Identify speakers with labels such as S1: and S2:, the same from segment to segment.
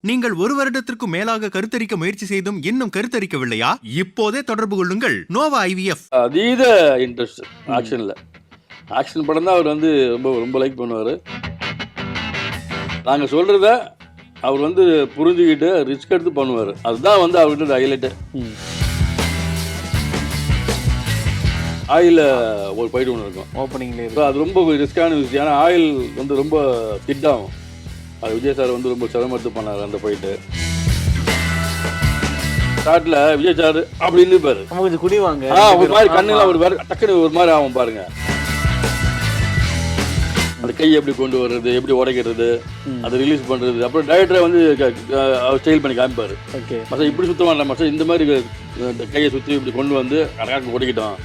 S1: நீங்கள் ஒரு வருடத்திற்கு மேலாக கருத்தரிக்க முயற்சி செய்தும் இன்னும் கருத்தரிக்கவில்லையா? இப்போதே தொடர்பு கொள்ளுங்கள் நோவா IVF.
S2: அதீத இன்ட்ரெஸ்ட் ஆக்ஷனில். ஆக்ஷன் படம் தான் அவர் வந்து ரொம்ப ரொம்ப லைக் பண்ணுவார். நாங்கள் சொல்கிறத அவர் வந்து புரிஞ்சுக்கிட்டு ரிஸ்க் எடுத்து பண்ணுவார். அதுதான் வந்து அவர்கிட்ட ஹைலைட்டு. ஆயில் ஒரு ஃபைட் ஒன்று இருக்கும்
S3: ஓப்பனிங்லேயே.
S2: ஸோ அது ரொம்ப ரிஸ்கான விஷயம். ஏன்னா ஆயில் வந்து ரொம்ப ஹிட் ஆகும். அது விஜய் சார் வந்து ரொம்ப சிரமத்து பண்ணார் அந்த ஃபைட்டு. ஸ்டார்ட்ல விஜய் சார் அப்படின்னு இருப்பாரு.
S3: நம்ம கொஞ்சம் குடிவாங்க.
S2: ஒரு மாதிரி கண்ணுலாம் ஒரு மாதிரி டக்குனு ஒரு மாதிரி ஆகும் பாருங்க. அந்த கையை எப்படி கொண்டு வர்றது, எப்படி உடைக்கிறது, அதை ரிலீஸ் பண்றது. அப்புறம் டைரக்டரை வந்து ஸ்டைல் பண்ணி காமிப்பாரு. மசா இப்படி சுத்த வேண்டாம் மசா, இந்த மாதிரி கையை சுற்றி இப்படி கொண்டு வந்து அடக்காக்கு உடைக்கிட்டோம்.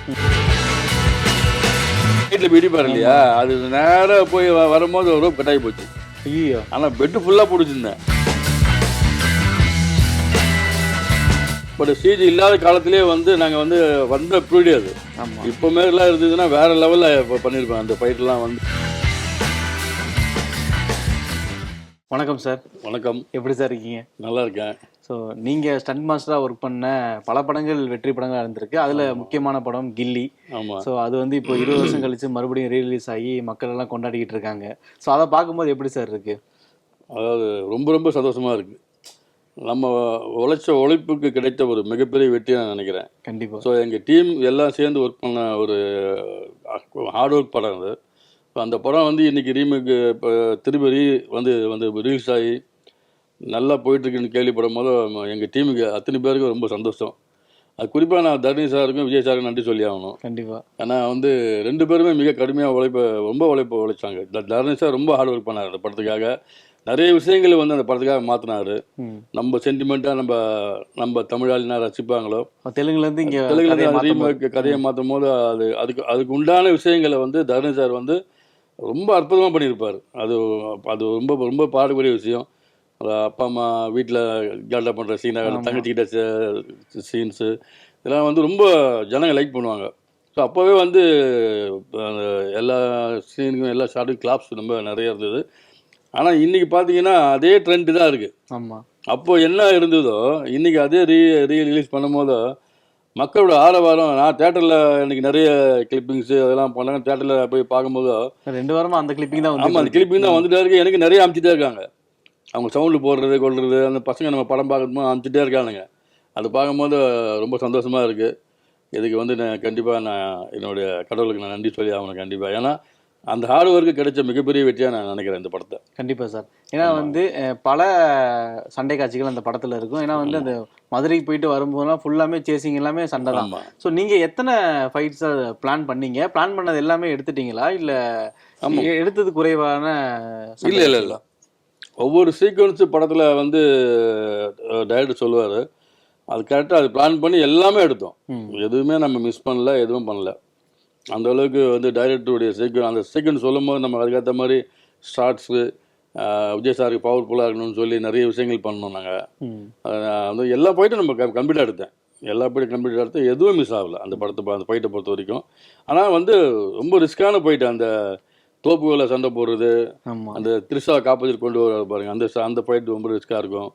S2: வீட்டில் போய் இடிப்பாரு இல்லையா, அது நேராக போய் வரும்போது ஒரு ரோப் கட்டாகி போச்சு.
S3: ஐயோ.
S2: ஆனால் பெட்டு ஃபுல்லாக பிடிச்சிருந்தேன். பட் சிஜி இல்லாத காலத்திலே வந்து நாங்கள் வந்து வந்த பீரியட் அது. இப்போ மாரிலாம் இருந்ததுன்னா வேற லெவலில் இப்போ பண்ணியிருப்பேன் அந்த ஃபைட்லாம் வந்து.
S3: வணக்கம் சார்.
S2: வணக்கம்.
S3: எப்படி சார் இருக்கீங்க?
S2: நல்லா இருக்கேன்.
S3: ஸோ நீங்கள் ஸ்டண்ட் மாஸ்டராக ஒர்க் பண்ண பல படங்கள் வெற்றி படங்கள் இருந்திருக்கு. அதில் முக்கியமான படம் கில்லி.
S2: ஆமாம்.
S3: ஸோ அது வந்து இப்போ 20 வருஷம் கழிச்சு மறுபடியும் ரீரிலீஸ் ஆகி மக்கள் எல்லாம் கொண்டாடிக்கிட்டு இருக்காங்க. ஸோ அதை பார்க்கும்போது எப்படி சார் இருக்கு?
S2: அதாவது ரொம்ப ரொம்ப சந்தோஷமாக இருக்குது. நம்ம உழைப்புக்கு கிடைத்த ஒரு மிகப்பெரிய வெற்றி நான் நினைக்கிறேன்.
S3: கண்டிப்பாக.
S2: ஸோ எங்கள் டீம் எல்லாம் சேர்ந்து ஒர்க் பண்ண ஒரு ஹார்ட் ஒர்க் படம் அது. இப்போ அந்த படம் வந்து இன்றைக்கி ரீமேக்கு இப்போ திருப்பி வந்து ரிலீஸ் ஆகி நல்லா போயிட்டுருக்குன்னு கேள்விப்படும் போது எங்கள் டீமுக்கு அத்தனை பேருக்கும் ரொம்ப சந்தோஷம். அது குறிப்பாக நான் தர்ணி சாருக்கும் விஜய் சாருக்கும் நன்றி சொல்லி ஆகணும்.
S3: கண்டிப்பாக.
S2: ஏன்னா வந்து 2 பேருமே மிக கடுமையாக ரொம்ப உழைச்சாங்க. தர்ணி சார் ரொம்ப ஹார்ட் ஒர்க் பண்ணார் அந்த படத்துக்காக. நிறைய விஷயங்கள் வந்து அந்த படத்துக்காக மாற்றினார். நம்ம சென்டிமெண்ட்டாக நம்ம தமிழாளினா ரசிப்பாங்களோ,
S3: தெலுங்குலேருந்து இங்கே
S2: ரீமேக் கதையை மாற்றும் போது அதுக்கு உண்டான விஷயங்களை வந்து தர்ணி சார் வந்து ரொம்ப அற்புதமாக பண்ணியிருப்பார். அது ரொம்ப ரொம்ப பாடுபடிய விஷயம். அப்பா அம்மா வீட்டில் கேல்டா பண்ணுற சீனாக, தங்கச்சிக்கிட்ட சீன்ஸு இதெல்லாம் வந்து ரொம்ப ஜனங்கள் லைக் பண்ணுவாங்க. ஸோ அப்போவே வந்து எல்லா சீனுக்கும் எல்லா ஷார்ட்டுக்கும் கிளாப்ஸ் ரொம்ப நிறைய இருந்தது. ஆனால் இன்றைக்கி பார்த்தீங்கன்னா அதே ட்ரெண்டு தான் இருக்குது.
S3: ஆமாம்.
S2: அப்போது என்ன இருந்ததோ இன்றைக்கி அதே ரிலீஸ் பண்ணும்போதோ மக்களோட ஆரவாரம். நான் தேட்டரில் எனக்கு நிறைய கிளிப்பிங்ஸு அதெல்லாம் பண்ணாங்க. தேட்டரில் போய் பார்க்கும்போதோ
S3: 2 வாரமாக அந்த கிளிப்பிங் தான்.
S2: ஆமாம், அந்த கிளிப்பிங் தான் வந்துட்டே இருக்கு. எனக்கு நிறைய அமுச்சிட்டே இருக்காங்க. அவங்க சவுண்டு போடுறது கொள்வது, அந்த பசங்க நம்ம படம் பார்க்கும்போது அனுப்பிச்சிட்டே இருக்கானுங்க. அது பார்க்கும்போது ரொம்ப சந்தோஷமாக இருக்குது. இதுக்கு வந்து நான் கண்டிப்பாக என்னுடைய கடவுளுக்கு நான் நன்றி சொல்லி ஆகணும் கண்டிப்பாக. ஏன்னா அந்த ஹார்ட் ஒர்க்கு கிடைச்ச மிகப்பெரிய வெற்றியாக நான் நினைக்கிறேன் இந்த படத்தை.
S3: கண்டிப்பாக சார். ஏன்னா வந்து பல சண்டை காட்சிகள் அந்த படத்தில் இருக்கும். ஏன்னா வந்து அந்த மதுரைக்கு போயிட்டு வரும்போதெல்லாம் ஃபுல்லாமே சேசிங் எல்லாமே சண்டை தான். ஸோ நீங்கள் எத்தனை ஃபைட்ஸை பிளான் பண்ணீங்க? பிளான் பண்ணது எல்லாமே எடுத்துட்டீங்களா இல்லை எடுத்தது குறைவான?
S2: இல்லை ஒவ்வொரு சீக்வன்ஸு படத்தில் வந்து டைரக்டர் சொல்லுவார். அது கரெக்டாக அது பிளான் பண்ணி எல்லாமே எடுத்தோம். எதுவுமே நம்ம மிஸ் பண்ணல, எதுவும் பண்ணல. அந்த அளவுக்கு வந்து டைரக்டருடைய அந்த சீக்வன்ஸ் சொல்லும் போது நம்ம அதுக்கேற்ற மாதிரி ஷார்ட்ஸு விஜய் சாருக்கு பவர்ஃபுல்லாக இருக்கணும்னு சொல்லி நிறைய விஷயங்கள் பண்ணோம். நாங்கள் வந்து எல்லா ஃபைட்டும் நம்ம கம்ப்ளீட்டாக எடுத்தேன். எல்லா ஃபைட்டும் கம்ப்ளீட்டாக எடுத்தேன். எதுவும் மிஸ் ஆகலை அந்த அந்த ஃபைட்டை பொறுத்த வரைக்கும். ஆனால் வந்து ரொம்ப ரிஸ்க்கான ஃபைட்டு. அந்த தோப்புகளை சண்டை போடுறது, அந்த த்ரிஷா காப்பாற்றி கொண்டு வர பாருங்க, அந்த ஃபைட் ரொம்ப ரிஸ்க்காக இருக்கும்.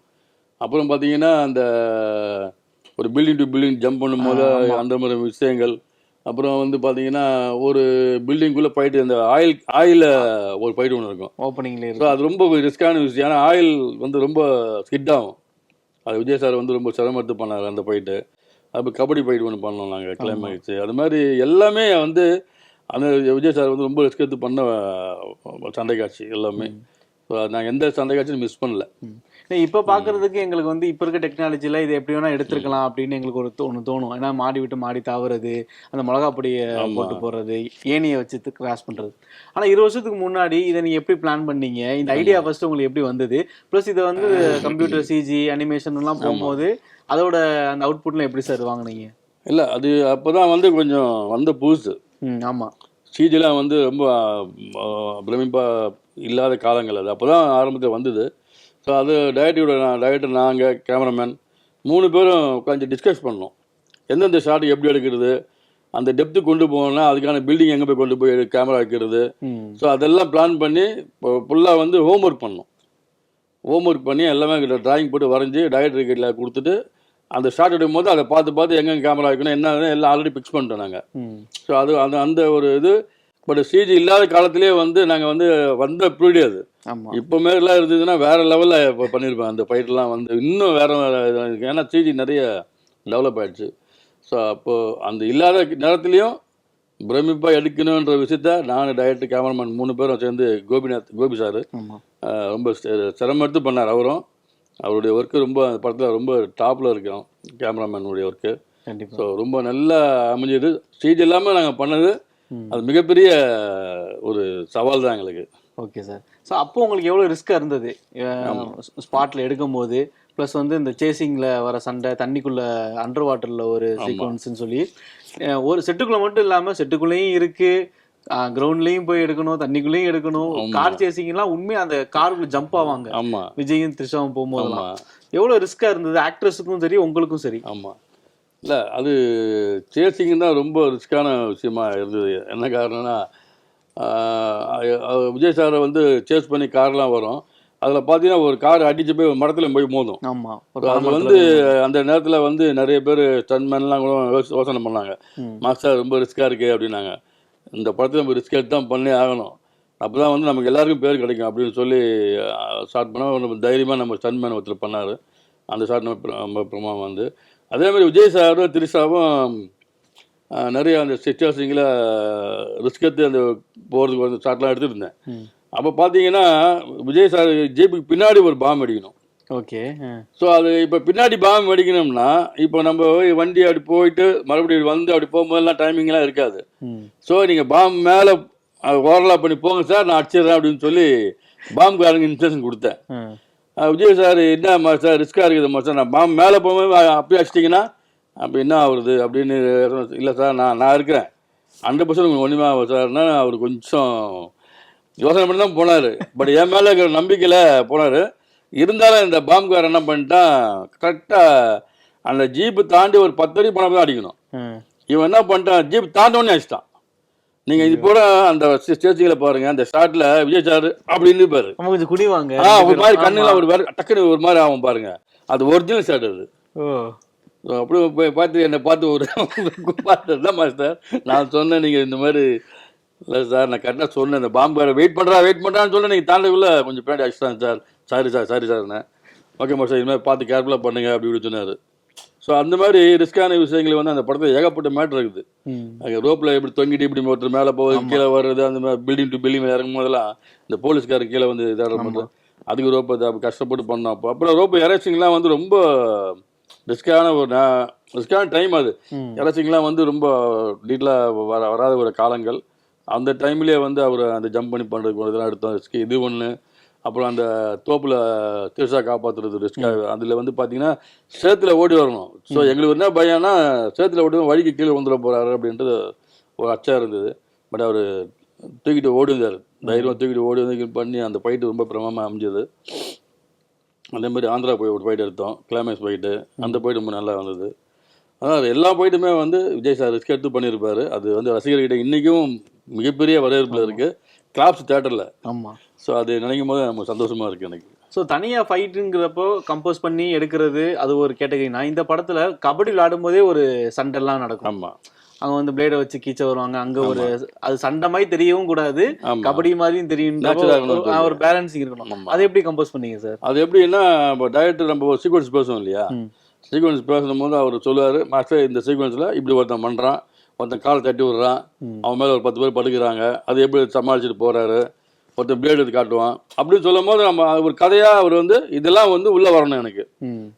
S2: அப்புறம் பார்த்தீங்கன்னா அந்த ஒரு பில்டிங் டு பில்டிங் ஜம்ப் பண்ணும்போது அந்த மாதிரி விஷயங்கள். அப்புறம் வந்து பார்த்தீங்கன்னா ஒரு பில்டிங்குள்ளே ஃபைட்டு, அந்த ஆயிலில் ஒரு ஃபைட் ஒன்று இருக்கும்
S3: ஓப்பனிங்லேயே.
S2: ஸோ அது ரொம்ப ரிஸ்க்கான விஷயம். ஏன்னா ஆயில் வந்து ரொம்ப ஸ்கிட் ஆகும். அது விஜய் சார் வந்து ரொம்ப சிரமத்து பண்ணார் அந்த ஃபைட்டு. அப்போ கபடி ஃபைட் ஒன்று பண்ணோம் நாங்கள், கிளைமேக்ஸு. அது மாதிரி எல்லாமே வந்து அந்த விஜய் சார் வந்து ரொம்ப ரிஸ்க் எடுத்து பண்ண சண்டை காட்சி எல்லாமே. ஸோ நாங்கள் எந்த சண்டை காட்சியும் மிஸ் பண்ணல.
S3: இப்போ பார்க்குறதுக்கு எங்களுக்கு வந்து இப்போ இருக்க டெக்னாலஜியில் இது எப்படி வேணால் எடுத்துருக்கலாம் அப்படின்னு எங்களுக்கு ஒன்று தோணும். ஏன்னா மாடி விட்டு மாடி தாவுறது, அந்த மிளகா பொடியை போட்டு போடுறது, ஏனியை வச்சு கிராஸ் பண்ணுறது. ஆனால் 20 வருஷத்துக்கு முன்னாடி இதை நீங்கள் எப்படி பிளான் பண்ணீங்க? இந்த ஐடியா ஃபஸ்ட்டு உங்களுக்கு எப்படி வந்தது? ப்ளஸ் இதை வந்து கம்ப்யூட்டர் சிஜி அனிமேஷன்லாம் போகும்போது அதோட அந்த அவுட்புட்லாம் எப்படி சார் வாங்கினீங்க?
S2: இல்லை அது அப்போ தான் வந்து கொஞ்சம் வந்த புதுசு.
S3: ஆமாம்.
S2: சிஜிலாம் வந்து ரொம்ப பிரமிப்பாக இல்லாத காலங்கள் அது. அப்போ தான் ஆரம்பத்தில் வந்தது. ஸோ அது டைரக்டர் நாங்கள் கேமராமேன் 3 பேரும் உட்காந்து டிஸ்கஸ் பண்ணோம். எந்தெந்த ஷாட் எப்படி எடுக்கிறது, அந்த டெப்த்து கொண்டு போகணும்னா அதுக்கான பில்டிங் எங்கே போய் கொண்டு போய் கேமரா வைக்கிறது. ஸோ அதெல்லாம் பிளான் பண்ணி ஃபுல்லாக வந்து ஹோம் ஒர்க் பண்ணோம். ஹோம் ஒர்க் பண்ணி எல்லாமே டிராயிங் போட்டு வரைஞ்சி டைரக்டர் கிட்ட கொடுத்துட்டு அந்த ஷார்ட் எடுக்கும் போது அதை பார்த்து எங்கெங்க கேமரா வைக்கணும் என்ன எல்லாம் ஆல்ரெடி ஃபிக்ஸ் பண்ணிட்டோம் நாங்கள். ஸோ அது அந்த அந்த ஒரு இது. பட் சிஜி இல்லாத காலத்திலேயே வந்து நாங்கள் வந்து வந்த பீரியட் அது. இப்போ மாரிலாம் இருந்ததுன்னா வேறு லெவலில் இப்போ பண்ணியிருப்பேன். அந்த ஃபைட்லாம் வந்து இன்னும் வேறு இருக்குது. ஏன்னா சிஜி நிறைய டெவலப் ஆகிடுச்சு. ஸோ அப்போது அந்த இல்லாத நேரத்துலையும் பிரமிப்பாக எடுக்கணுன்ற விஷயத்த நான் டைரக்டர் கேமராமேன் 3 பேரும் சேர்ந்து கோபி சார் ரொம்ப சிரமம் எடுத்து பண்ணார். அவருடைய ஒர்க்கு ரொம்ப அந்த படத்தில் ரொம்ப டாப்பில் இருக்கும் கேமராமேனுடைய ஒர்க்கு. ஸோ ரொம்ப நல்லா அமைஞ்சது. சிஜி இல்லாமல் நாங்கள் பண்ணது அது மிகப்பெரிய ஒரு சவால் தான் எங்களுக்கு.
S3: Okay sir. ஸோ அப்போ உங்களுக்கு எவ்வளோ ரிஸ்க்காக இருந்தது ஸ்பாட்டில் எடுக்கும் போது? ப்ளஸ் வந்து இந்த சேசிங்கில் வர சண்டை, தண்ணிக்குள்ளே அண்டர் வாட்டரில் ஒரு சீக்வன்ஸ்ன்னு சொல்லி ஒரு செட்டுக்குள்ளே மட்டும் இல்லாமல் செட்டுக்குள்ளேயும் இருக்குது, கிரவுண்ட்லேயும் போய் எடுக்கணும், தண்ணிக்குள்ளேயும் எடுக்கணும். கார் சேசிங்லாம் உண்மையாக அந்த காருக்குள்ளே ஜம்ப் ஆவாங்க.
S2: ஆமாம்,
S3: விஜயும் த்ரிஷாவும் போகும்போதெல்லாம் எவ்வளோ ரிஸ்க்காக இருந்தது ஆக்ட்ரஸுக்கும் சரி உங்களுக்கும் சரி?
S2: ஆமாம். இல்லை அது சேசிங் தான் ரொம்ப ரிஸ்க்கான விஷயமா இருந்தது. என்ன காரணம்னா விஜய் சாரை வந்து சேஸ் பண்ணி கார்லாம் வரும். அதில் பார்த்தீங்கன்னா ஒரு கார் அடித்து போய் மரத்தில் போய் மோதும்.
S3: ஆமாம்.
S2: அது வந்து அந்த நேரத்தில் வந்து நிறைய பேர் ஸ்டன்மேன்லாம் கூட யோசனை பண்ணாங்க, மாஸ்டர் ரொம்ப ரிஸ்க்காக இருக்கே அப்படின்னாங்க. இந்த படத்தில் நம்ம ரிஸ்க் எடுத்து தான் பண்ணி ஆகணும், அப்போ தான் வந்து நமக்கு எல்லாருக்கும் பேர் கிடைக்கும் அப்படின்னு சொல்லி ஸ்டார்ட் பண்ணால் நம்ம தைரியமாக நம்ம ஸ்டன்மேன் ஒருத்தர் பண்ணார். அந்த ஷாட் நம்ம பிரமாதம் வந்து அதேமாதிரி விஜய் சாரும் த்ரிஷாவும் நிறைய அந்த சிச்சுவேஷனில் ரிஸ்க் எடுத்து அந்த போகிறதுக்கு வந்து ஷாட்லாம் எடுத்துகிட்டு இருந்தேன். அப்போ பார்த்தீங்கன்னா விஜய் சார் ஜீப்புக்கு பின்னாடி ஒரு பாம் அடிக்கணும்.
S3: ஓகே.
S2: ஸோ அது இப்போ பின்னாடி பாம் அடிக்கணும்னா இப்போ நம்ம வண்டி அப்படி போயிட்டு மறுபடியும் வந்து அப்படி போகும்போதெல்லாம் டைமிங்லாம் இருக்காது. ஸோ நீங்கள் பாம் மேலே ஓவர்லாப் பண்ணி போங்க சார், நான் அடிச்சிடுறேன் அப்படின்னு சொல்லி பாம்புக்காரங்க இன்ஸ்ட்ரக்ஷன் கொடுத்தேன். விஜய் சார் என்ன சார் ரிஸ்க்காக இருக்குது மாஸ்டர், நான் பாம்பு மேலே போகும்போது அப்படியே அடிச்சிட்டிங்கன்னா அப்போ என்ன ஆகுறது அப்படின்னு. இல்லை சார் நான் இருக்கிறேன் 100% உங்களுக்கு ஒன்றுமே ஆகும் சார்னா அவர் கொஞ்சம் யோசனை பண்ணி தான் போனார். பட் என் மேலே இருக்கிற நம்பிக்கையில் போனார். இருந்தாலும் இந்த பாம்புக்காரர் என்ன பண்ணிட்டான், கரெக்டாக அந்த ஜீப்பு தாண்டி ஒரு 10 அடி போனால் தான் அடிக்கணும். இவன் என்ன பண்ணிட்டான், ஜீப் தாண்டோன்னே அடிச்சிட்டான். நீங்கள் இது போல அந்த ஸ்டேஜிங்கில் பாருங்கள், அந்த ஷாட்டில் விஜய் சார் அப்படின்னு இருப்பாரு,
S3: கொஞ்சம் குடிவாங்க
S2: ஒரு மாதிரி கண்ணுல ஒரு வேறு டக்குன்னு ஒரு மாதிரி ஆகும் பாருங்க. அது ஒரிஜினல் ஷாட் அது. அப்படி போய் பார்த்து என்னை பார்த்து ஒரு பார்த்து மாஸ்டர் நான் சொன்னேன், நீங்கள் இந்த மாதிரி இல்லை சார் நான் கரெக்டாக சொன்னேன், இந்த பாம்பு வெயிட் பண்ணுறான்னு சொன்னேன், நீங்கள் தாண்டக்குள்ள கொஞ்சம் பின்னாடி அடிச்சிட்டாங்க சார், சாரி சார்ண்ணே, ஓகே மாஸ்டர் இது மாதிரி பார்த்து கேர்ஃபுல்லாக பண்ணுங்க அப்படி இப்படி சொன்னார். ஸோ அந்த மாதிரி ரிஸ்கான விஷயங்கள் வந்து அந்த படத்தில் ஏகப்பட்ட மேட்ரு இருக்குது. அங்கே ரோப்பில் எப்படி தொங்கிட்டு இப்படி ஒருத்தர் மேலே போகுது, கீழே வர்றது, அந்த மாதிரி பில்டிங் டு பில்டிங் இறங்கும் போதெல்லாம் இந்த போலீஸ்காரர் கீழே வந்து இதாக பண்ணுறது, அதுக்கு ரோப்பை கஷ்டப்பட்டு பண்ணோம். அப்புறம் ரோப்பு எரேசிங்லாம் வந்து ரொம்ப ரிஸ்கான டைம். அது எரேசிங்லாம் வந்து ரொம்ப டீட்டெயிலாக வராத ஒரு காலங்கள். அந்த டைம்லேயே வந்து அவர் அந்த ஜம்ப் பண்ணி பண்ணுறதுக்கு ஒரு இதெல்லாம் எடுத்தோம் ரிஸ்க். இது ஒன்று. அப்புறம் அந்த தோப்பில் திருஷா காப்பாற்றுறது ரிஸ்க்காக. அதில் வந்து பார்த்தீங்கன்னா சேத்துல ஓடி வரணும். ஸோ எங்களுக்கு என்ன பையன்னா சேத்துல ஓடி வழிக்கு கீழே வந்துட போகிறாரு அப்படின்றது ஒரு அச்சா இருந்தது. பட் அவர் தூக்கிட்டு ஓடி வந்தார், தைரியமாக தூக்கிட்டு ஓடி வந்து பண்ணி அந்த ஃபைட்டு ரொம்ப பிரமமாக அமைஞ்சது. அதே மாதிரி ஆந்திரா போய் ஒரு ஃபைட் எடுத்தோம், கிளைமேக்ஸ் ஃபைட்டு. அந்த ஃபைட்டு ரொம்ப நல்லா வந்தது. அதாவது எல்லா ஃபைட்டுமே வந்து விஜய் சார் ரிஸ்க் எடுத்து பண்ணியிருப்பார். அது வந்து ரசிகர்கிட்ட இன்றைக்கும் மிகப்பெரிய வரவேற்பில் இருக்குது, கிளாப்ஸ் தேட்டரில்.
S3: ஆமாம்.
S2: ஸோ அது நினைக்கும் போது நம்ம சந்தோஷமாக இருக்குது எனக்கு.
S3: ஸோ தனியாக ஃபைட்டுங்கிறப்போ கம்போஸ் பண்ணி எடுக்கிறது அது ஒரு கேட்டகரி. நான் இந்த படத்தில் கபடி விளையாடும் ஒரு சண்டைலாம் நடக்கும்.
S2: ஆமாம்.
S3: அவங்க வந்து பிளேடை வச்சு கீச்ச வருவாங்க. அங்கே ஒரு அது சண்டை மாதிரி தெரியவும் கூடாது, கபடி மாதிரியும் தெரியும், ஒரு பேலன்சிங் இருக்கணும். அதை எப்படி கம்போஸ் பண்ணீங்க சார்?
S2: அது எப்படின்னா இப்போ டைரக்டர் நம்ம ஒரு சீக்வன்ஸ் பேசுவோம் இல்லையா, சீக்வன்ஸ் பேசும்போது அவர் சொல்லுவார், மாஸ்டர் இந்த சீக்வன்ஸில் இப்படி ஒருத்தன் பண்ணுறான், ஒருத்தன் காலை தட்டி விடுறான், அவன் மேலே ஒரு 10 பேர் படுக்கிறாங்க, அது எப்படி சமாளிச்சுட்டு போகிறாரு, ஒருத்தன் பிளேடு எடுத்து காட்டுவான் அப்படின்னு சொல்லும் போது நம்ம ஒரு கதையாக அவர் வந்து இதெல்லாம் வந்து உள்ளே வரணும். எனக்கு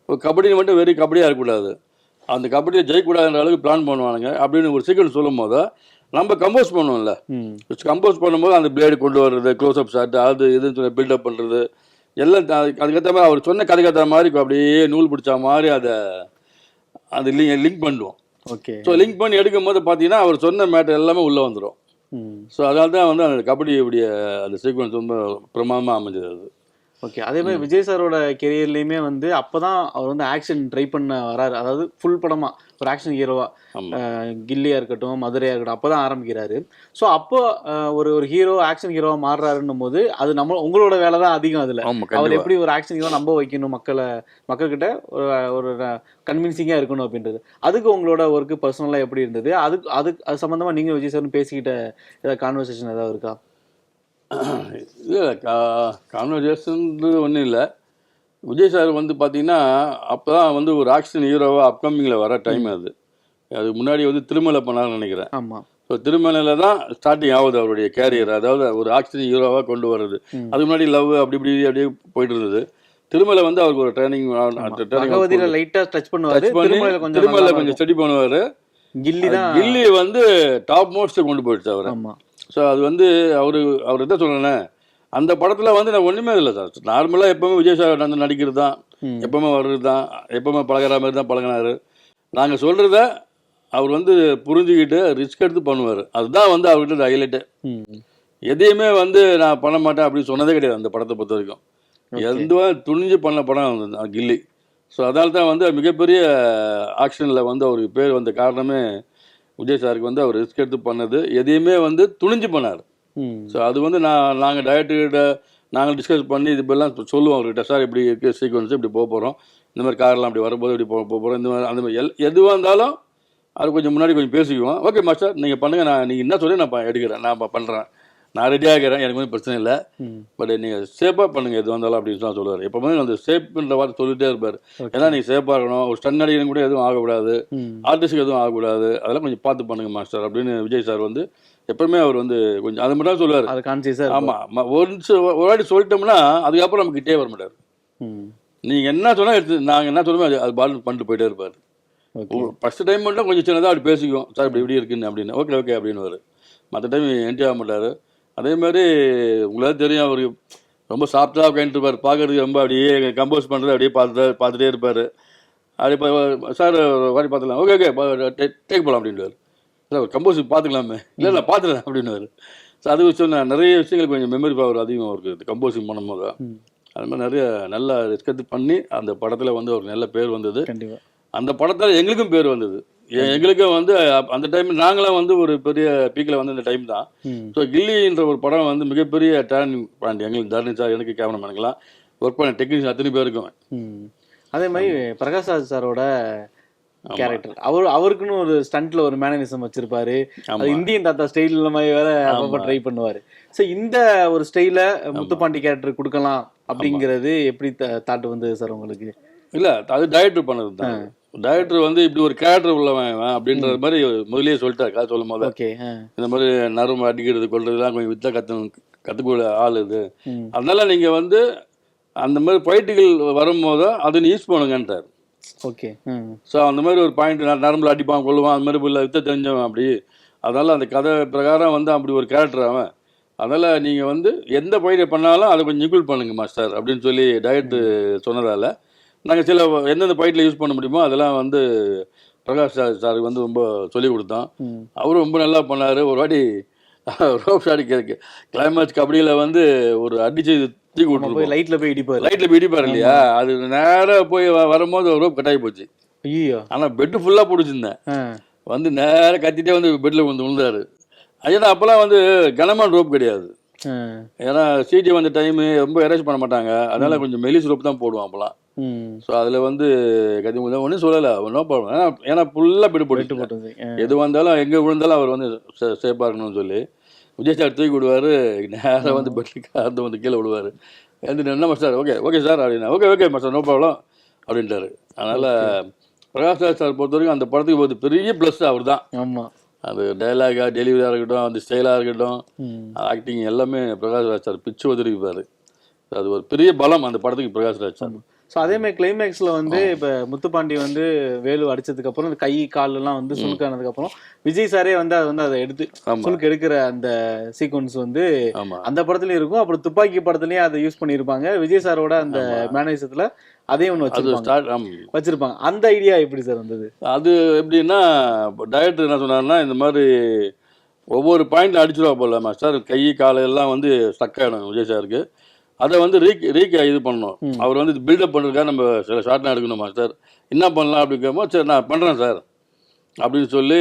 S2: இப்போ கபடி மட்டும் வெறும் கபடியாக இருக்கக்கூடாது, அந்த கபடியை ஜெயிக்கக்கூடாதுன்ற அளவுக்கு பிளான் பண்ணுவானுங்க அப்படின்னு ஒரு சீக்வன்ஸ் சொல்லும் போது நம்ம கம்போஸ் பண்ணுவோம்ல. கம்போஸ் பண்ணும்போது அந்த பிளேடு கொண்டு வர்றது, க்ளோஸ்அப் ஷாட், அது இதுன்னு சொல்லி பில்டப் பண்ணுறது எல்லாம் அதுக்கேற்ற மாதிரி அவர் சொன்ன கதைக்கேற்ற மாதிரி அப்படியே நூல் பிடிச்ச மாதிரி அதை லிங்க் பண்ணுவோம்.
S3: ஓகே.
S2: ஸோ லிங்க் பண்ணி எடுக்கும் போது பார்த்தீங்கன்னா அவர் சொன்ன மேட்டர் எல்லாமே உள்ளே வந்துடும். ஸோ அதனால தான் வந்து அந்த கபடி இப்படிய அந்த சீக்வன்ஸ் ரொம்ப பிரமாதமாக அமைஞ்சது. அது
S3: ஓகே. அதே மாதிரி விஜய் சாரோட கெரியர்லயுமே வந்து அப்பதான் அவர் வந்து ஆக்ஷன் ட்ரை பண்ண வராரு. அதாவது ஃபுல் படமா ஒரு ஆக்ஷன் ஹீரோவா
S2: ஆமா
S3: கில்லியா இருக்கட்டும், மதுரையா இருக்கட்டும் அப்பதான் ஆரம்பிக்கிறாரு. ஸோ அப்போ ஒரு ஹீரோ ஆக்ஷன் ஹீரோவா மாறுறாருன்னும் போது அது உங்களோட வேலை தான் அதிகம் அதுல.
S2: ஆமா
S3: அவர்
S2: கண்டிப்பா.
S3: எப்படி ஒரு ஆக்ஷன் ஹீரோ நம்ப வைக்கணும் மக்கள்கிட்ட ஒரு ஒரு கன்வின்சிங்கா இருக்கணும் அப்படின்றது. அதுக்கு உங்களோட ஒர்க் பர்சனலா எப்படி இருந்தது? அது சம்பந்தமா நீங்க விஜய் சார் பேசிக்கிட்ட ஏதாவது கான்வர்சேஷன் ஏதாவது இருக்கா?
S2: இல்லை கான்வர்சேஷன்றது ஒன்றும் இல்லை. விஜய் சார் வந்து பார்த்தீங்கன்னா அப்போ தான் வந்து ஒரு ஆக்ஷன் ஹீரோவாக அப்கமிங்கில் வர டைம் அது. அதுக்கு முன்னாடி வந்து திருமலை பண்ணார்னு நினைக்கிறேன்.
S3: ஆமா.
S2: ஸோ திருமலையில் தான் ஸ்டார்டிங் ஆகுது அவருடைய கேரியர், அதாவது ஒரு ஆக்ஷன் ஹீரோவாக கொண்டு வர்றது. அதுக்கு முன்னாடி லவ் அப்படி இப்படி அப்படியே போயிட்டு இருந்தது. திருமலை வந்து அவருக்கு ஒரு ட்ரைனிங்
S3: பகவதியில லைட்டா டச் பண்ணுவாரு.
S2: திருமலை கொஞ்சம் ஸ்டடி பண்ணுவார்.
S3: கில்லி தான்
S2: கில்லி வந்து டாப் மோஸ்ட் கொண்டு போயிடுச்சு அவர்.
S3: ஆமா.
S2: ஸோ அது வந்து அவர் என்ன சொல்கிறேன்னே, அந்த படத்தில் வந்து நான் ஒன்றுமே இல்லை சார். நார்மலாக எப்போவுமே விஜய் சார் வந்து நடிக்கிறது தான், எப்போவுமே வர்றது தான், எப்போவுமே பழகிற மாதிரி தான் பழகினார். நாங்கள் சொல்கிறத அவர் வந்து புரிஞ்சுக்கிட்டு ரிஸ்க் எடுத்து பண்ணுவார். அதுதான் வந்து அவர்கிட்ட ஹைலைட்டு. எதையுமே வந்து நான் பண்ண மாட்டேன் அப்படின்னு சொன்னதே கிடையாது அந்த படத்தை பொறுத்த வரைக்கும். எதுவும் துணிஞ்சு பண்ண படம் கில்லி. ஸோ அதனால தான் வந்து மிகப்பெரிய ஆக்ஷனில் வந்து அவருக்கு பேர் வந்த காரணமே விஜய் சாருக்கு வந்து அவர் ரிஸ்க் எடுத்து பண்ணது, எதையுமே வந்து துணிஞ்சு பண்ணார். ஸோ அது வந்து நாங்கள் டைரக்டர்கிட்ட நாங்கள் டிஸ்கஸ் பண்ணி இது இப்படிலாம் சொல்லுவோம் அவர்கிட்ட, சார் இப்படி இருக்குது சீக்வன்ஸ், இப்படி போக போகிறோம், இந்த மாதிரி கார்லாம் அப்படி வரும்போது இப்படி போக போகிறோம், இந்த மாதிரி அந்த மாதிரி எதுவாக இருந்தாலும் அது கொஞ்சம் முன்னாடி கொஞ்சம் பேசிக்குவோம். ஓகே மாஸ்டர் நீங்கள் பண்ணுங்கள், நீங்கள் என்ன சொல்லி நான் எடுக்கிறேன், நான் பண்ணுறேன், நான் ரெடியாக இருக்கிறேன், எனக்கு வந்து பிரச்சனை இல்லை, பட் நீங்கள் சேஃபாக பண்ணுங்கள் எது வந்தாலும் அப்படின்னு தான் சொல்லுவார். எப்போவுமே அந்த சேஃப்ன்ற வார்த்தை சொல்லிகிட்டே இருப்பார். ஏன்னா நீங்கள் சேஃபாக இருக்கணும், ஒரு ஸ்டன் நடிகரும் கூட எதுவும் ஆகக்கூடாது, ஆர்டிஸ்ட்டுக்கு எதுவும் ஆகக்கூடாது, அதெல்லாம் கொஞ்சம் பார்த்து பண்ணுங்கள் மாஸ்டர் அப்படின்னு விஜய் சார் வந்து எப்பவுமே அவர் வந்து கொஞ்சம் அது மட்டும் தான் சொல்லுவார். ஆமாம், ஒரு வாட்டி சொல்லிட்டோம்னா அதுக்கப்புறம் நம்ம கிட்டே வர மாட்டார். நீங்கள் என்ன சொன்னால் எடுத்து நாங்கள் என்ன சொல்லுவோம் அது பால் பண்ணிட்டு போயிட்டே இருப்பார். ஃபஸ்ட்டு டைம் மட்டும் கொஞ்சம் சின்னதாக அப்படி பேசிக்குவோம், சார் இப்படி இப்படி இருக்குன்னு அப்படின்னு, ஓகே ஓகே அப்படின்னு. மற்ற டைம் என்ட்ரி ஆக மாட்டார். அதே மாதிரி உங்களால் தெரியும் அவருக்கு ரொம்ப சாஃப்டாக உட்காந்துருப்பார், பார்க்குறதுக்கு ரொம்ப அப்படியே கம்போஸ் பண்ணுறது அப்படியே பார்த்துட்டே இருப்பார். அப்படி இப்போ சார் வாடி பார்த்துக்கலாம், ஓகே ஓகே டேக் போகலாம் அப்படின்வார். சார் கம்போஸ் பார்த்துக்கலாமே, இல்லை நான் பார்த்துக்கிறேன் அப்படின்வார். ஸோ அது விஷயம் நிறைய விஷயங்கள் கொஞ்சம் மெமரி பவர் அதிகமாக இருக்குது கம்போசிங் பண்ணும்போது. அது மாதிரி நிறைய நல்லா ரிஸ்க் எடுத்து பண்ணி அந்த படத்தில் வந்து ஒரு நல்ல பேர் வந்தது. அந்த படத்தில் எங்களுக்கும் பேர் வந்தது. எங்களுக்கும் வந்து அந்த டைம் நாங்களாம் வந்து ஒரு பெரிய பீக்கில் வந்து அந்த டைம் தான். ஸோ கில்லின்ற ஒரு படம் வந்து மிகப்பெரிய டேர்னிங் பாயிண்ட் எங்களுக்கு. தர்ணி சார், எனக்கு கேமராமேனுக்கெல்லாம் ஒர்க் பண்ண டெக்னீஷியன் அத்தனை பேருக்கும்.
S3: அதே மாதிரி பிரகாஷ் ராஜ் சாரோட கேரக்டர் அவருக்குன்னு ஒரு ஸ்டண்ட்ல ஒரு மேனரிசம் வச்சிருப்பாரு. அது இந்தியன் தாத்தா ஸ்டைல் மாதிரி வேற அப்பப்ப ட்ரை பண்ணுவாரு. ஸோ இந்த ஒரு ஸ்டைல முத்துப்பாண்டி கேரக்டர் கொடுக்கலாம் அப்படிங்கிறது எப்படி தாட்டு வந்தது சார் உங்களுக்கு?
S2: இல்லை, அது டைரக்டர் பண்ணது தான். டைரக்டர் வந்து இப்படி ஒரு கேரக்டர் உள்ளவன் அப்படின்ற மாதிரி முதலே சொல்லிட்டாரு. கதை சொல்லும் போது இந்த மாதிரி நரம்பு அடிக்கிறது கொள்றதுலாம் கொஞ்சம் வித்தா கற்றுக்கூட ஆள் இது, அதனால நீங்கள் வந்து அந்த மாதிரி ஃபைட்டுகள் வரும்போது அதை யூஸ் பண்ணுங்கன்றார்.
S3: ஓகே.
S2: ஸோ அந்த மாதிரி ஒரு பாயிண்ட் நரம்பில் அடிப்பான் கொள்ளுவான், அந்த மாதிரி இல்லை வித்த தெரிஞ்சவன் அப்படி. அதனால் அந்த கதை பிரகாரம் வந்து அப்படி ஒரு கேரக்டர் அவன். அதனால் நீங்கள் வந்து எந்த ஃபைட்டை பண்ணாலும் அதை கொஞ்சம் இன்க்ளூட் பண்ணுங்க மாஸ்டர் அப்படின்னு சொல்லி டைரக்டர் சொன்னதால் நாங்கள் சில எந்தெந்த ஃபைட்டில் யூஸ் பண்ண முடியுமோ அதெல்லாம் வந்து பிரகாஷ் சாருக்கு வந்து ரொம்ப சொல்லிக் கொடுத்தோம். அவரும் ரொம்ப நல்லா பண்ணார். ஒரு வாட்டி ரோப் ஷாட் கிளைமேக்ஸ் கபடியில் வந்து ஒரு அடிச்சு தூக்கி விட்டு
S3: லைட்டில் போய்
S2: இடிப்பார் இல்லையா, அது நேராக போய் வரும்போது ரோப் கட்டாகி போச்சு.
S3: ஐயோ!
S2: ஆனால் பெட்டு ஃபுல்லாக பிடிச்சிருந்தேன். வந்து நேராக கத்திட்டே வந்து பெட்டில் வந்து விழுந்தாரு. ஏன்னா அப்போல்லாம் வந்து கனமான ரோப் கிடையாது. ஏன்னா சிடி வந்த டைமு ரொம்ப எரேஸ் பண்ண மாட்டாங்க, அதனால கொஞ்சம் மெலிஸ் ரோப் தான் போடுவான் அப்போலாம். ஸோ அதில் வந்து கத்தி ஒன்றும் சொல்லலை, ஒன்றும் போடுவோம். ஏன்னா ஃபுல்லாக பெட்டு போட்டு எது வந்தாலும் எங்கே விழுந்தாலும் அவர் வந்து சேஃபாக இருக்கணும்னு சொல்லி விஜய் சார் தூக்கி விடுவார். நேராக வந்து பெட்டுக்கு அந்த வந்து கீழே விடுவார். என்ன மாஸ்டர் ஓகே சார் அப்படின்னா ஓகே மாஸ்டர் நோ ப்ராப்ளம் அப்படின்ட்டாரு. அதனால் பிரகாஷ் ராஜ் சார் பொறுத்த வரைக்கும் அந்த படத்துக்கு ஒரு பெரிய ப்ளஸ் அவர் தான்.
S3: ஆமாம்,
S2: அது டைலாகா டெலிவரியாக இருக்கட்டும், அந்த ஸ்டைலாக இருக்கட்டும், ஆக்டிங் எல்லாமே பிரகாஷ் ராஜ் சார் பிச்சு ஒதுக்கிப்பார். அது ஒரு பெரிய பலம் அந்த படத்துக்கு பிரகாஷ் ராஜ் சார்.
S3: ஸோ அதேமாதிரி கிளைமேக்ஸில் வந்து இப்போ முத்துப்பாண்டி வந்து வேலு அடிச்சதுக்கப்புறம் இந்த கை காலெல்லாம் வந்து சுணுக்கானதுக்கப்புறம் விஜய் சாரே வந்து அதை எடுத்து சுணுக்கு எடுக்கிற அந்த சீக்வன்ஸ் வந்து அந்த படத்துலையும் இருக்கும். அப்புறம் துப்பாக்கி படத்துலையும் அதை யூஸ் பண்ணியிருப்பாங்க. விஜய் சாரோட அந்த மேனரிசத்தில் அதையும் ஒன்று வச்சிருப்பாங்க. அந்த ஐடியா எப்படி சார் வந்தது?
S2: அது எப்படின்னா டைரக்டர் என்ன சொன்னார்னா, இந்த மாதிரி ஒவ்வொரு பாயிண்ட் அடிச்சிருவா போல மாஸ்டர், கை காலெல்லாம் வந்து ஸ்டக் ஆகிடும் விஜய் சாருக்கு. அதை வந்து இது பண்ணணும். அவர் வந்து பில்டப் பண்ணுறதுக்காக நம்ம சில ஷார்ட்லாம் எடுக்கணுமா சார், என்ன பண்ணலாம் அப்படி கேட்போம். சரி நான் பண்ணுறேன் சார் அப்படின்னு சொல்லி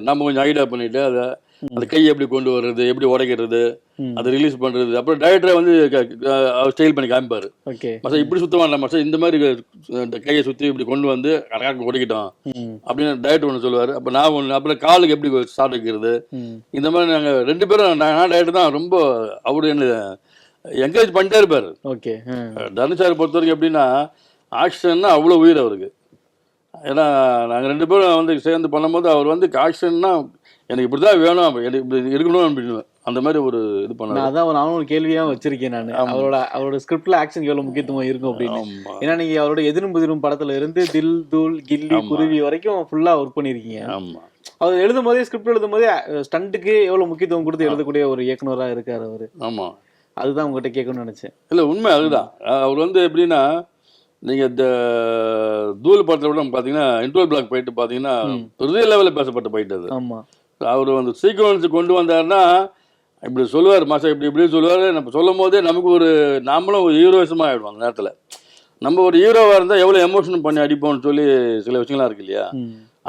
S2: நம்ம கொஞ்சம் ஐடியா பண்ணிவிட்டு அதை அந்த கையை எப்படி கொண்டு வர்றது, எப்படி உடைக்கிறது, அதை ரிலீஸ் பண்ணுறது, அப்புறம் டைரக்டரை வந்து அவர் ஸ்டைல் பண்ணி காமிப்பார். மாஸ்டர் இப்படி சுத்த வேண்டாம் மாஸ்டர், இந்த மாதிரி கையை சுற்றி இப்படி கொண்டு வந்து கரெக்டாக உடைக்கிட்டோம் அப்படின்னு டைரக்டர் ஒன்று சொல்லுவார். அப்போ நான் ஒன்று, அப்புறம் காலுக்கு எப்படி ஸ்டார்ட் வைக்கிறது, இந்த மாதிரி நாங்கள் 2 பேரும் நான் டைரக்டர் தான் ரொம்ப அவரு என்ன என்கரேஜ் பண்ணிட்டே இருப்பார். தனுஷ் சார் பொறுத்த வரைக்கும் எப்படின்னா ஆக்ஷன்னா அவ்வளோ உயிர் அவருக்கு. ஏன்னா நாங்கள் 2 பேரும் வந்து சேர்ந்து பண்ணும்போது அவர் வந்து ஆக்ஷன்னா எனக்கு இப்படி தான் வேணும், எனக்கு இப்படி இருக்கணும் அப்படின்னு அந்த மாதிரி ஒரு இது பண்ணாரு.
S3: அதான் நானும் ஒரு கேள்வியாக வச்சிருக்கேன் நான். அவரோட ஸ்கிரிப்ட்ல ஆக்ஷன் எவ்வளோ முக்கியத்துவம் இருக்கும் அப்படின்னு. ஏன்னா நீங்க அவரோட எதிரும் புதிரும் படத்துல இருந்து தில் தூள் கில்லி குருவி வரைக்கும் ஃபுல்லா ஒர்க் பண்ணிருக்கீங்க. அவர் எழுதும் போதே ஸ்கிரிப்ட் எழுதும் போதே ஸ்டண்ட்டுக்கு எவ்வளவு முக்கியத்துவம் கொடுத்து எழுதக்கூடிய ஒரு இயக்குனராக இருக்காரு அவரு.
S2: ஆமா,
S3: அதுதான் உங்ககிட்ட கேட்கணும்னு நினைச்சேன்.
S2: இல்லை உண்மை அதுதான். அவர் வந்து எப்படின்னா நீங்கள் இந்த தூள் படத்தில் கூட பார்த்தீங்கன்னா இன்ட்ரோல் பிளாக் போயிட்டு பார்த்தீங்கன்னா பெரிய லெவலில் பேசப்பட்ட போயிட்டு அது.
S3: ஆமாம்,
S2: அவர் வந்து சீக்வன்ஸ் கொண்டு வந்தாருன்னா இப்படி சொல்லுவார் மாஸ்டர், இப்படி சொல்லுவார். நம்ம சொல்லும் போதே நமக்கு ஒரு நாமளும் ஒரு ஹீரோயிசமாக ஆகிடுவோம் அந்த நேரத்தில். நம்ம ஒரு ஹீரோவாக இருந்தால் எவ்வளோ எமோஷன் பண்ணி அடிப்போம்னு சொல்லி சில விஷயங்கள்லாம் இருக்கு இல்லையா,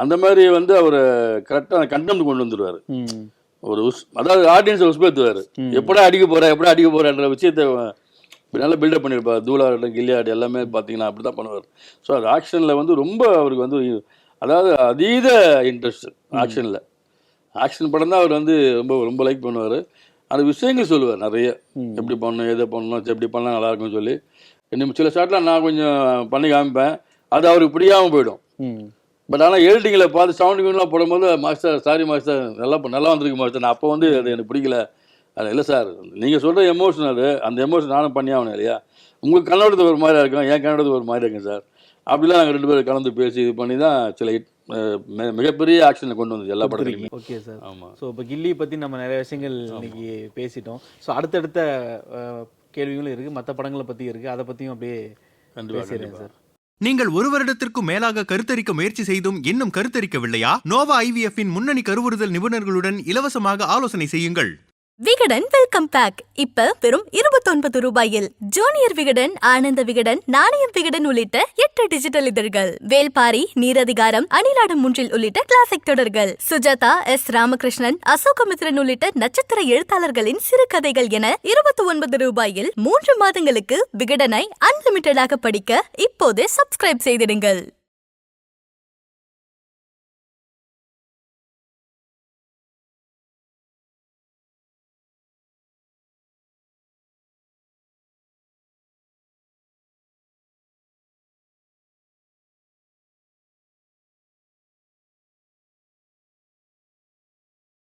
S2: அந்த மாதிரி வந்து அவர் கரெக்டாக கண்டெம்ட் கொண்டு வந்துடுவார். ஒரு அதாவது ஆடியன்ஸை உஸ்பேத்துவார். எப்படா அடிக்க போகிறேன்ற விஷயத்தை நல்லா பில்டப் பண்ணியிருப்பார். தூளாட்டம் கில்லியாடு எல்லாமே பார்த்தீங்கன்னா அப்படி தான் பண்ணுவார். ஸோ அது ஆக்ஷனில் வந்து ரொம்ப அவருக்கு வந்து அதாவது அதீத இன்ட்ரெஸ்ட் ஆக்ஷனில். ஆக்ஷன் படம் தான் அவர் வந்து ரொம்ப ரொம்ப லைக் பண்ணுவார். அந்த விஷயங்கள் சொல்லுவார் நிறைய, எப்படி பண்ணணும், எதை பண்ணணும், எப்படி பண்ணால் நல்லாயிருக்கும்னு சொல்லி. இன்னும் சில ஷாட்லாம் நான் கொஞ்சம் பண்ணி காமிப்பேன், அது அவருக்கு பிடிக்காமல் போயிடும். பட் ஆனால் எடிட்டிங்கில் பார்த்து சவுண்டுங்கெலாம் போடும்போது மாஸ்டர் சாரி மாஸ்டர் நல்லா வந்திருக்கு மாஸ்டர், நான் அப்போ வந்து அது எனக்கு பிடிக்கல. அது இல்லை சார், நீங்கள் சொல்கிற எமோஷன் அது, அந்த எமோஷன் நானும் பண்ணி ஆகணும் இல்லையா, உங்கள் கண்ணோட்டத்துக்கு ஒரு மாதிரி இருக்கும், என் கண்ணோட்டத்துக்கு ஒரு மாதிரி இருக்குங்க சார். அப்படிலாம் நாங்கள் 2 பேரும் கலந்து பேசி இது பண்ணி தான் சில மிகப்பெரிய ஆக்ஷனை கொண்டு வந்தது எல்லா படத்துலையுமே.
S3: Okay sir. ஆமாம். ஸோ இப்போ கில்லி பற்றி நம்ம நிறைய விஷயங்கள் இன்னைக்கு பேசிட்டோம். ஸோ அடுத்தடுத்த கேள்விகளும் இருக்குது, மற்ற படங்களை பற்றி இருக்குது, அதை பற்றியும் அப்படியே பேசிடுறேன் சார்.
S1: நீங்கள் 1 வருடத்திற்கும் மேலாக கருத்தரிக்க முயற்சி செய்தும் இன்னும் கருத்தரிக்கவில்லையா? நோவா IVF-இன் முன்னணி கருவுறுதல் நிபுணர்களுடன் இலவசமாக ஆலோசனை செய்யுங்கள்.
S4: விகடன் வெல்கம் பேக் இப்ப வெறும் 29 ரூபாயில். ஜூனியர் விகடன், ஆனந்த விகடன், நாணயம் விகடன் உள்ளிட்ட 8 டிஜிட்டல் இதழ்கள், வேல்பாரி, நீரதிகாரம், அணிலாடம் 3 உள்ளிட்ட கிளாசிக் தொடர்கள், சுஜாதா, S. ராமகிருஷ்ணன், அசோகமித்ரன் உள்ளிட்ட நட்சத்திர எழுத்தாளர்களின் சிறுகதைகள் என 29 ரூபாயில் 3 மாதங்களுக்கு விகடனை அன்லிமிட்டடாக படிக்க இப்போதே சப்ஸ்கிரைப் செய்திடுங்கள்.